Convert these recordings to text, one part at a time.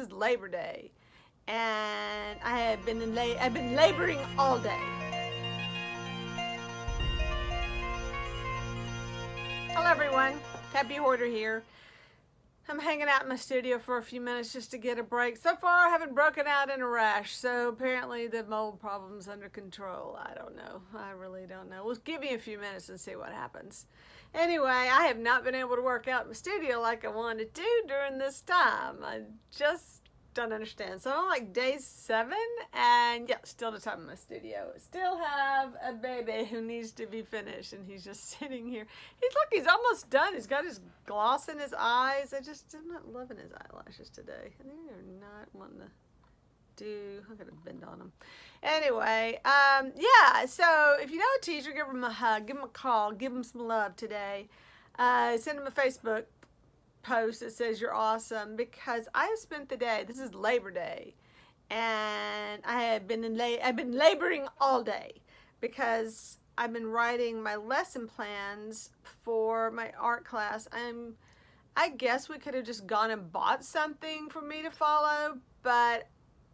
is Labor Day, and I've been laboring all day. Hello, everyone. Happy Hoarder here. I'm hanging out in my studio for a few minutes just to get a break. So far, I haven't broken out in a rash, so apparently the mold problem's under control. I don't know. I really don't know. We'll give me a few minutes and see what happens. Anyway, I have not been able to work out in my studio like I wanted to during this time. I just don't understand. So I'm on like day 7, and yeah, still the top of my studio. Still have a baby who needs to be finished, and he's just sitting here. He's almost done. He's got his gloss in his eyes. I'm not loving his eyelashes today. They are not wanting to I'm gonna bend on them. Anyway, yeah, so if you know a teacher, give them a hug, give them a call, give them some love today. Send them a Facebook post that says you're awesome, because I have spent the day, this is Labor Day, and I've been laboring all day because I've been writing my lesson plans for my art class. I guess we could have just gone and bought something for me to follow, but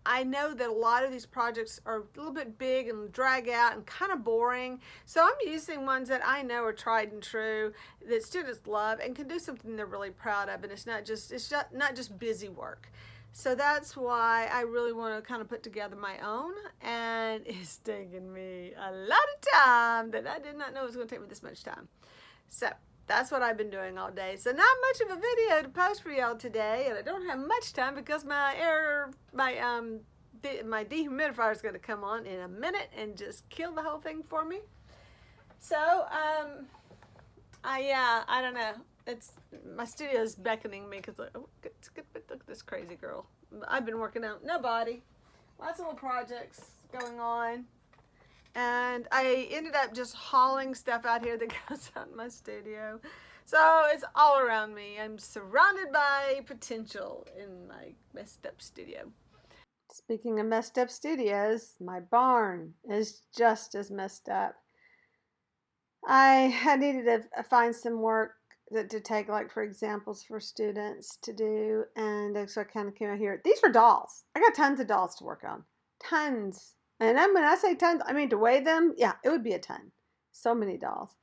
I know that a lot of these projects are a little bit big and drag out and kind of boring. So I'm using ones that I know are tried and true, that students love and can do something they're really proud of, and it's not just busy work. So that's why I really want to kind of put together my own, and it's taking me a lot of time that I did not know it was going to take me this much time. So that's what I've been doing all day. So not much of a video to post for y'all today, and I don't have much time because my dehumidifier is going to come on in a minute and just kill the whole thing for me. So I don't know. My studio is beckoning me because look at this crazy girl. I've been working out, no body, lots of little projects going on. And I ended up just hauling stuff out here that goes out in my studio. So it's all around me. I'm surrounded by potential in my messed up studio. Speaking of messed up studios, my barn is just as messed up. I needed to find some work to take, like, for examples for students to do. And so I kind of came out here. These were dolls. I got tons of dolls to work on. Tons. And when I say tons, I mean to weigh them, yeah, it would be a ton. So many dolls.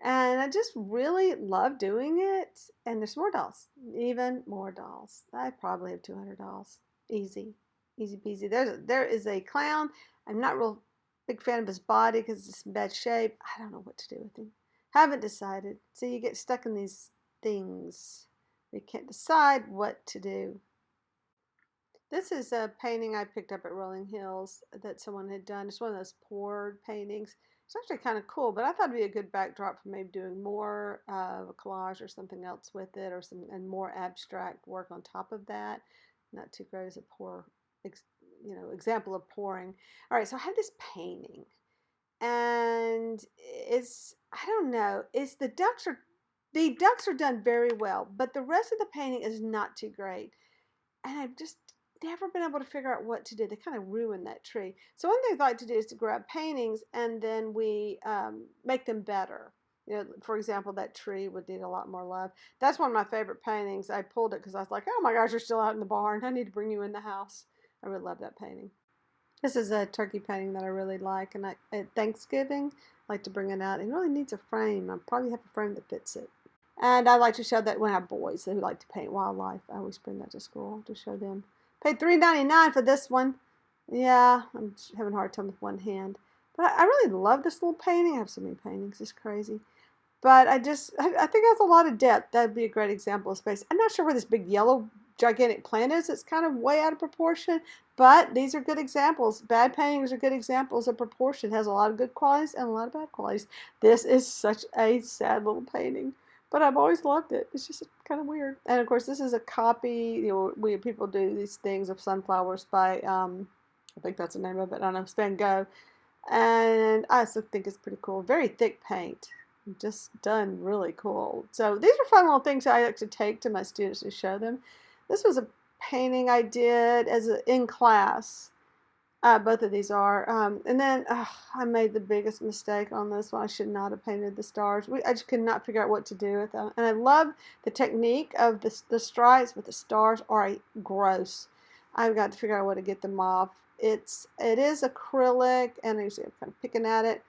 And I just really love doing it. And there's more dolls, even more dolls. I probably have 200 dolls. Easy peasy. There is a clown. I'm not real big fan of his body because it's in bad shape. I don't know what to do with him. Haven't decided. So you get stuck in these things. You can't decide what to do. This is a painting I picked up at Rolling Hills that someone had done. It's one of those poured paintings. It's actually kind of cool, but I thought it'd be a good backdrop for maybe doing more of a collage or something else with it, and more abstract work on top of that. Not too great as a example of pouring. All right, so I have this painting, and I don't know, the ducks are done very well, but the rest of the painting is not too great, and I've just never been able to figure out what to do. They kind of ruin that tree. So one thing I like to do is to grab paintings and then we make them better. For example, that tree would need a lot more love. That's one of my favorite paintings. I pulled it because I was like, oh my gosh, you're still out in the barn. I need to bring you in the house. I really love that painting. This is a turkey painting that I really like, and at Thanksgiving, I like to bring it out. It really needs a frame. I probably have a frame that fits it. And I like to show that when I have boys who like to paint wildlife. I always bring that to school to show them. Paid $3.99 for this one. Yeah, I'm having a hard time with one hand. But I really love this little painting. I have so many paintings. It's crazy. But I think it has a lot of depth. That would be a great example of space. I'm not sure where this big yellow gigantic plant is. It's kind of way out of proportion. But these are good examples. Bad paintings are good examples of proportion. It has a lot of good qualities and a lot of bad qualities. This is such a sad little painting. But I've always loved it. It's just kind of weird. And of course, this is a copy. People do these things of sunflowers by, I think that's the name of it. I don't know, Van Gogh. And I also think it's pretty cool. Very thick paint. Just done really cool. So these are fun little things I like to take to my students to show them. This was a painting I did in class. Both of these are. And then I made the biggest mistake on this one. I should not have painted the stars. I just could not figure out what to do with them. And I love the technique of the stripes, but the stars are gross. I've got to figure out a way to get them off. It is acrylic, and I'm kind of picking at it.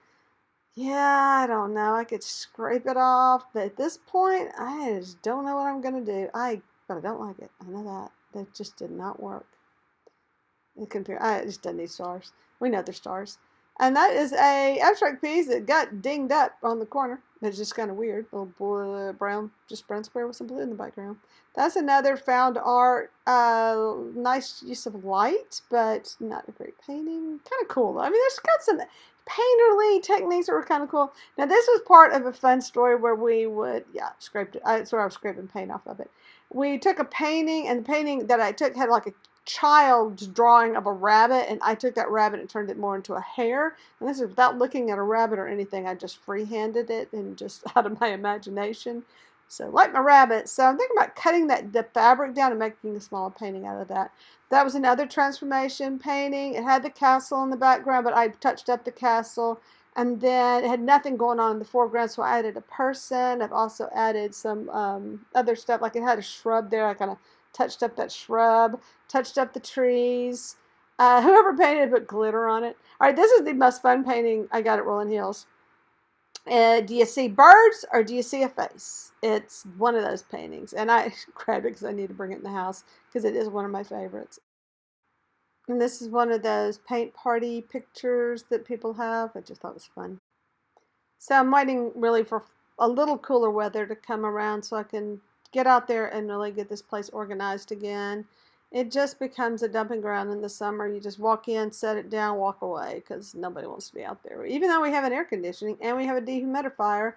Yeah, I don't know. I could scrape it off, but at this point, I just don't know what I'm gonna do. But I don't like it. I know that. That just did not work. It just doesn't need stars. We know they're stars. And that is a abstract piece that got dinged up on the corner. It's just kind of weird. Little blue, brown, just brown square with some blue in the background. That's another found art. Nice use of light, but not a great painting. Kind of cool. I mean, there's got some painterly techniques that were kind of cool. Now, this was part of a fun story where we would, scraped it. That's where I was scraping paint off of it. We took a painting, and the painting that I took had like a child's drawing of a rabbit, and I took that rabbit and turned it more into a hare. And this is without looking at a rabbit or anything. I just freehanded it and just out of my imagination. So like my rabbit. So I'm thinking about cutting the fabric down and making a small painting out of that. That was another transformation painting. It had the castle in the background, but I touched up the castle. And then it had nothing going on in the foreground, so I added a person. I've also added some other stuff. Like it had a shrub there. I kind of touched up that shrub, touched up the trees. Whoever painted it put glitter on it. All right, this is the most fun painting I got at Rolling Hills. Do you see birds or do you see a face? It's one of those paintings. And I grabbed it because I need to bring it in the house because it is one of my favorites. And this is one of those paint party pictures that people have. I just thought it was fun. So I'm waiting really for a little cooler weather to come around so I can get out there and really get this place organized again. It just becomes a dumping ground in the summer. You just walk in, set it down, walk away because nobody wants to be out there. Even though we have an air conditioning and we have a dehumidifier.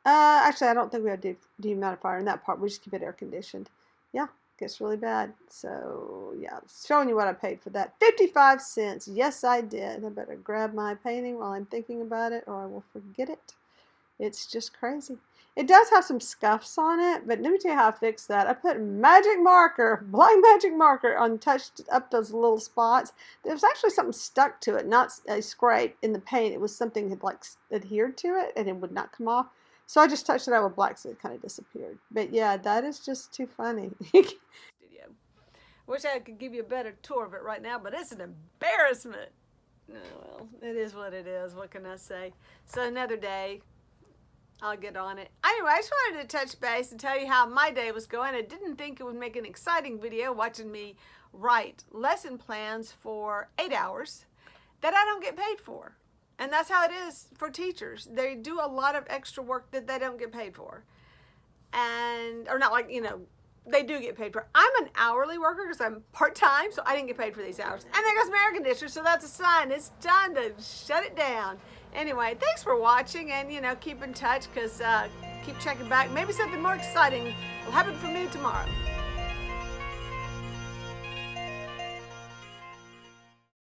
Actually, I don't think we have a dehumidifier in that part. We just keep it air conditioned. Yeah, gets really bad. So, yeah, showing you what I paid for that. 55 cents. Yes, I did. I better grab my painting while I'm thinking about it or I will forget it. It's just crazy. It does have some scuffs on it, but let me tell you how I fixed that. I put magic marker, black magic marker, on touched up those little spots. There was actually something stuck to it, not a scrape in the paint. It was something that like adhered to it and it would not come off. So I just touched it out with black so it kind of disappeared. But yeah, that is just too funny. Wish I could give you a better tour of it right now, but it's an embarrassment. Oh, well, it is what it is. What can I say? So another day, I'll get on it. Anyway, I just wanted to touch base and tell you how my day was going. I didn't think it would make an exciting video watching me write lesson plans for 8 hours that I don't get paid for. And that's how it is for teachers. They do a lot of extra work that they don't get paid for. Or not like, they do get paid for. I'm an hourly worker because I'm part-time, so I didn't get paid for these hours. And there goes my air conditioner, so that's a sign. It's time to shut it down. Anyway, thanks for watching, and, keep in touch because keep checking back. Maybe something more exciting will happen for me tomorrow.